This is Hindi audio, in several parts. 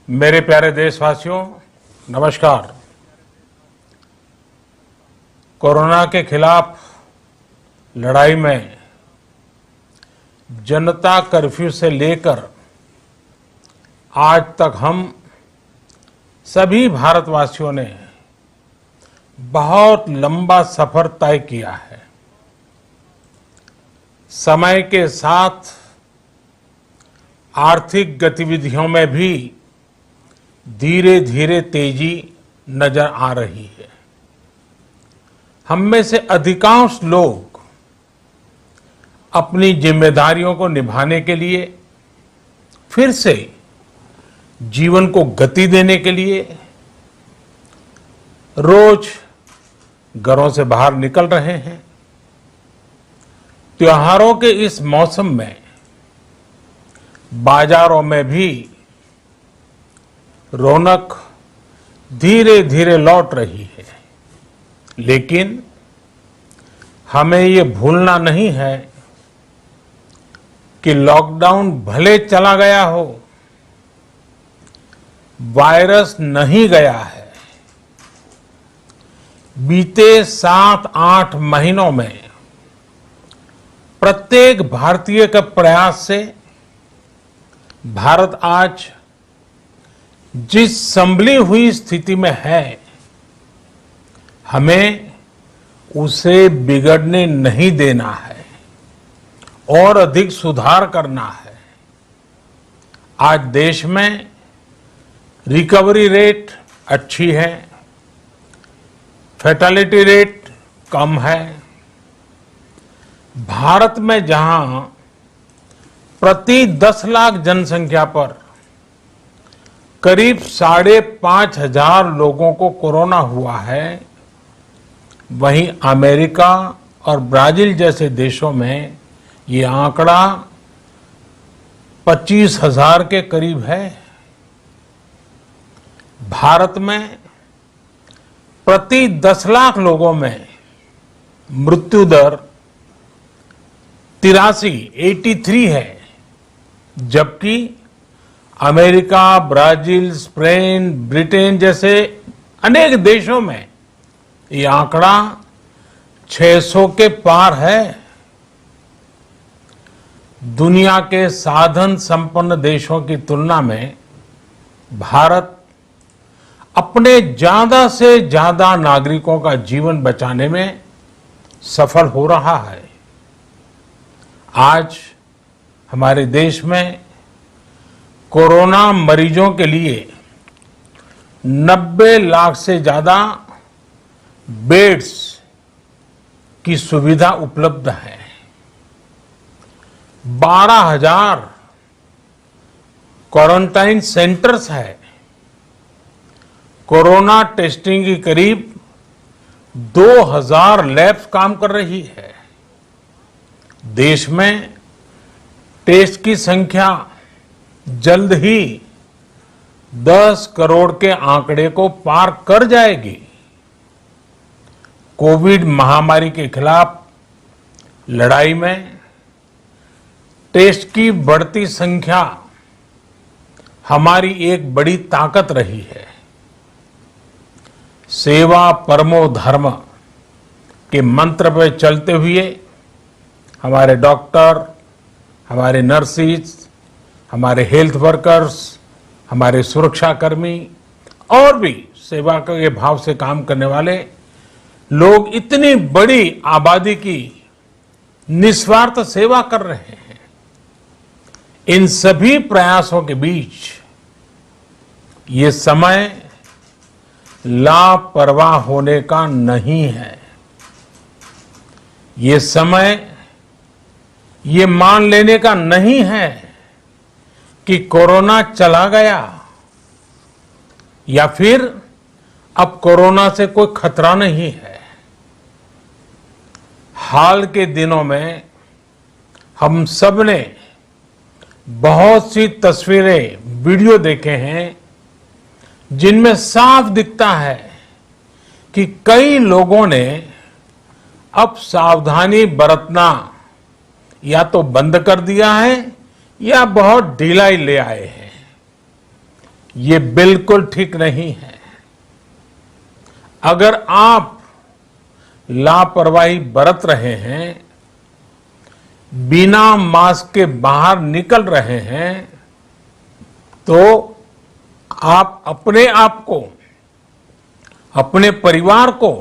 मेरे प्यारे देशवासियों, नमस्कार। कोरोना के खिलाफ लड़ाई में जनता कर्फ्यू से लेकर आज तक हम सभी भारतवासियों ने बहुत लंबा सफर तय किया है। समय के साथ आर्थिक गतिविधियों में भी धीरे धीरे तेजी नजर आ रही है। हम में से अधिकांश लोग अपनी जिम्मेदारियों को निभाने के लिए, फिर से जीवन को गति देने के लिए रोज घरों से बाहर निकल रहे हैं। त्योहारों के इस मौसम में बाजारों में भी रौनक धीरे धीरे लौट रही है, लेकिन हमें ये भूलना नहीं है कि लॉकडाउन भले चला गया हो, वायरस नहीं गया है। बीते 7-8 महीनों में प्रत्येक भारतीय के प्रयास से भारत आज जिस संभली हुई स्थिति में है, हमें उसे बिगड़ने नहीं देना है और अधिक सुधार करना है। आज देश में रिकवरी रेट अच्छी है, फैटेलिटी रेट कम है। भारत में जहां प्रति 10 लाख जनसंख्या पर करीब 5,500 लोगों को कोरोना हुआ है, वहीं अमेरिका और ब्राजील जैसे देशों में ये आंकड़ा 25,000 के करीब है। भारत में प्रति 10 लाख लोगों में मृत्यु दर 83 है, जबकि अमेरिका, ब्राजील, स्पेन, ब्रिटेन जैसे अनेक देशों में ये आंकड़ा 600 के पार है। दुनिया के साधन संपन्न देशों की तुलना में भारत अपने ज्यादा से ज्यादा नागरिकों का जीवन बचाने में सफल हो रहा है। आज हमारे देश में कोरोना मरीजों के लिए 90 लाख से ज्यादा बेड्स की सुविधा उपलब्ध है। 12,000 क्वारंटाइन सेंटर्स है। कोरोना टेस्टिंग की करीब 2,000 लैब्स काम कर रही है। देश में टेस्ट की संख्या जल्द ही 10 करोड़ के आंकड़े को पार कर जाएगी। कोविड महामारी के खिलाफ लड़ाई में टेस्ट की बढ़ती संख्या हमारी एक बड़ी ताकत रही है। सेवा परमो धर्म के मंत्र पर चलते हुए हमारे डॉक्टर, हमारे नर्सिस, हमारे हेल्थ वर्कर्स, हमारे सुरक्षाकर्मी और भी सेवा के भाव से काम करने वाले लोग इतनी बड़ी आबादी की निस्वार्थ सेवा कर रहे हैं। इन सभी प्रयासों के बीच ये समय लापरवाह होने का नहीं है। ये समय ये मान लेने का नहीं है कि कोरोना चला गया या फिर अब कोरोना से कोई खतरा नहीं है। हाल के दिनों में हम सब ने बहुत सी तस्वीरें, वीडियो देखे हैं जिनमें साफ दिखता है कि कई लोगों ने अब सावधानी बरतना या तो बंद कर दिया है या बहुत ढिलाई ले आए हैं। ये बिल्कुल ठीक नहीं है। अगर आप लापरवाही बरत रहे हैं, बिना मास्क के बाहर निकल रहे हैं, तो आप अपने आप को, अपने परिवार को,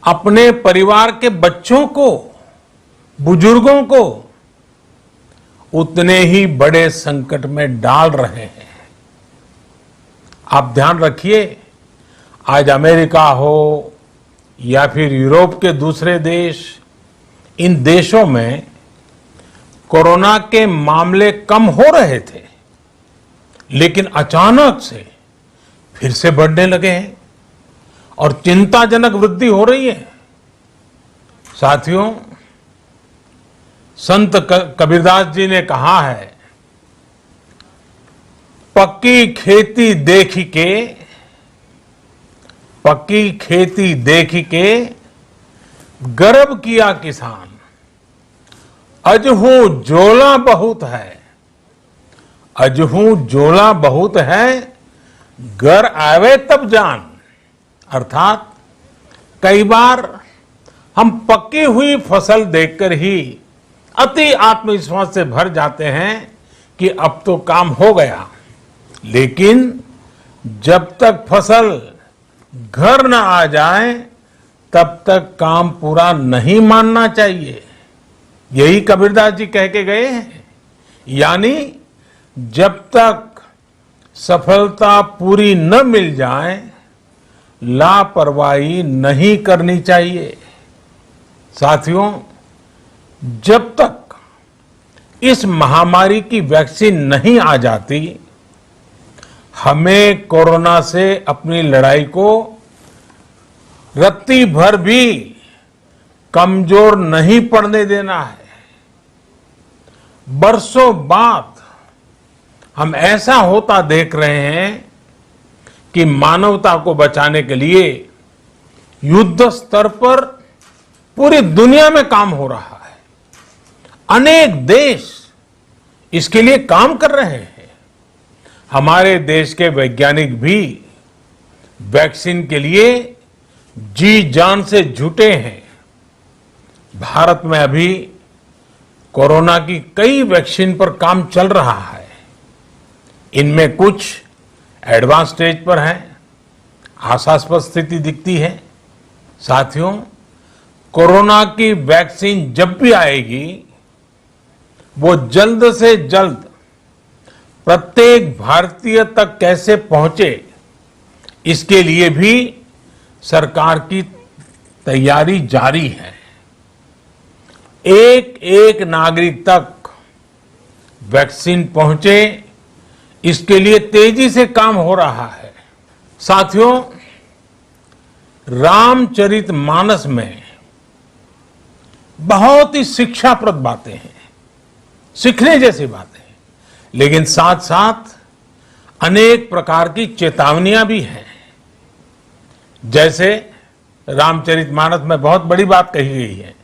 अपने परिवार के बच्चों को, बुजुर्गों को उतने ही बड़े संकट में डाल रहे हैं। आप ध्यान रखिए, आज अमेरिका हो या फिर यूरोप के दूसरे देश, इन देशों में कोरोना के मामले कम हो रहे थे, लेकिन अचानक से फिर से बढ़ने लगे हैं और चिंताजनक वृद्धि हो रही है। साथियों, संत कबीरदास जी ने कहा है, पक्की खेती देख के गर्व किया किसान, अजहू जोला बहुत है, घर आवे तब जान। अर्थात कई बार हम पकी हुई फसल देखकर ही अति आत्मविश्वास से भर जाते हैं कि अब तो काम हो गया, लेकिन जब तक फसल घर न आ जाए तब तक काम पूरा नहीं मानना चाहिए। यही कबीरदास जी कह के गए हैं। यानी जब तक सफलता पूरी न मिल जाए, लापरवाही नहीं करनी चाहिए। साथियों, जब तक इस महामारी की वैक्सीन नहीं आ जाती, हमें कोरोना से अपनी लड़ाई को रत्ती भर भी कमजोर नहीं पड़ने देना है। बरसों बाद हम ऐसा होता देख रहे हैं कि मानवता को बचाने के लिए युद्ध स्तर पर पूरी दुनिया में काम हो रहा है। अनेक देश इसके लिए काम कर रहे हैं। हमारे देश के वैज्ञानिक भी वैक्सीन के लिए जी जान से जुटे हैं। भारत में अभी कोरोना की कई वैक्सीन पर काम चल रहा है। इनमें कुछ एडवांस स्टेज पर है, आशास्पद स्थिति दिखती है। साथियों, कोरोना की वैक्सीन जब भी आएगी, वो जल्द से जल्द प्रत्येक भारतीय तक कैसे पहुंचे, इसके लिए भी सरकार की तैयारी जारी है। एक एक नागरिक तक वैक्सीन पहुंचे, इसके लिए तेजी से काम हो रहा है। साथियों, रामचरितमानस में बहुत ही शिक्षाप्रद बातें हैं, सीखने जैसी बातें, लेकिन साथ साथ अनेक प्रकार की चेतावनियां भी हैं। जैसे रामचरितमानस में बहुत बड़ी बात कही गई है,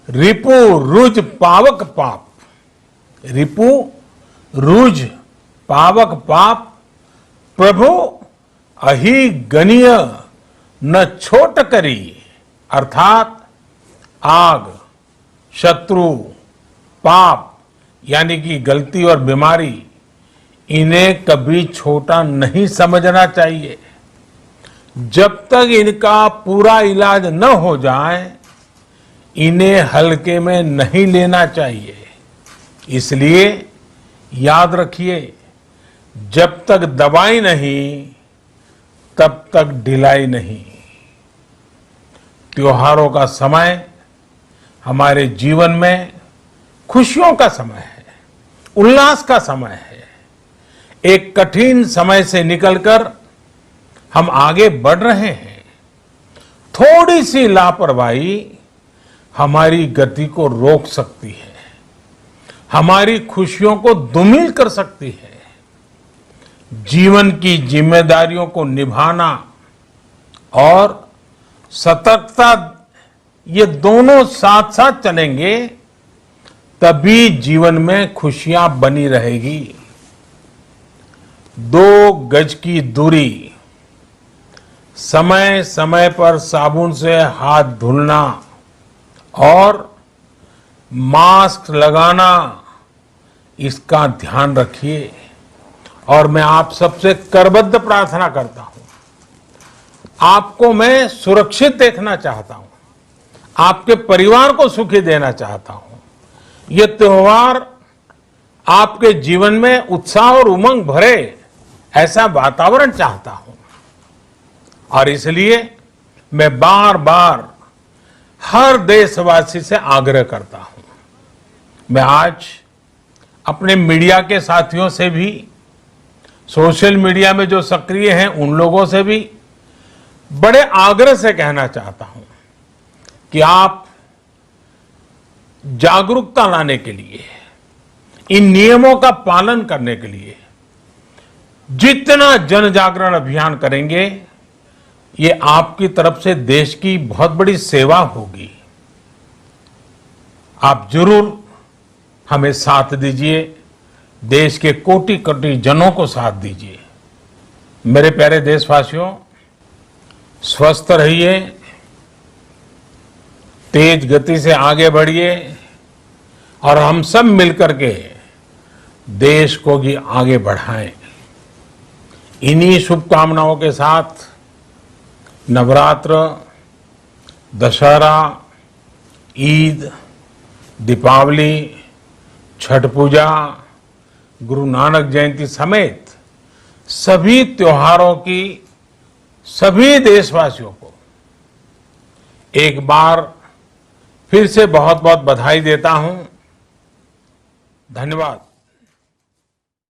रिपु रुज पावक पाप। रिपु रुज पावक पाप, प्रभु अहि गनीय न छोट करी। अर्थात आग, शत्रु, पाप यानी कि गलती और बीमारी, इन्हें कभी छोटा नहीं समझना चाहिए। जब तक इनका पूरा इलाज न हो जाए, इन्हें हल्के में नहीं लेना चाहिए। इसलिए याद रखिए, जब तक दवाई नहीं, तब तक ढिलाई नहीं। त्योहारों का समय हमारे जीवन में खुशियों का समय है, उल्लास का समय है। एक कठिन समय से निकलकर हम आगे बढ़ रहे हैं। थोड़ी सी लापरवाही हमारी गति को रोक सकती है, हमारी खुशियों को धूमिल कर सकती है। जीवन की जिम्मेदारियों को निभाना और सतर्कता, ये दोनों साथ साथ चलेंगे, तभी जीवन में खुशियां बनी रहेगी। 2 गज की दूरी, समय समय पर साबुन से हाथ धुलना और मास्क लगाना, इसका ध्यान रखिए। और मैं आप सबसे करबद्ध प्रार्थना करता हूं, आपको मैं सुरक्षित देखना चाहता हूं, आपके परिवार को सुखी देना चाहता हूं। ये त्योहार आपके जीवन में उत्साह और उमंग भरे ऐसा वातावरण चाहता हूं। और इसलिए मैं बार बार हर देशवासी से आग्रह करता हूं। मैं आज अपने मीडिया के साथियों से भी, सोशल मीडिया में जो सक्रिय हैं उन लोगों से भी बड़े आग्रह से कहना चाहता हूं कि आप जागरूकता लाने के लिए, इन नियमों का पालन करने के लिए जितना जन जागरण अभियान करेंगे, ये आपकी तरफ से देश की बहुत बड़ी सेवा होगी। आप जरूर हमें साथ दीजिए, देश के कोटि कोटि जनों को साथ दीजिए। मेरे प्यारे देशवासियों, स्वस्थ रहिए, तेज गति से आगे बढ़िए और हम सब मिलकर के देश को भी आगे बढ़ाएं। इन्हीं शुभकामनाओं के साथ नवरात्र, दशहरा, ईद, दीपावली, छठ पूजा, गुरु नानक जयंती समेत सभी त्योहारों की सभी देशवासियों को एक बार फिर से बहुत बहुत बधाई देता हूं। धन्यवाद।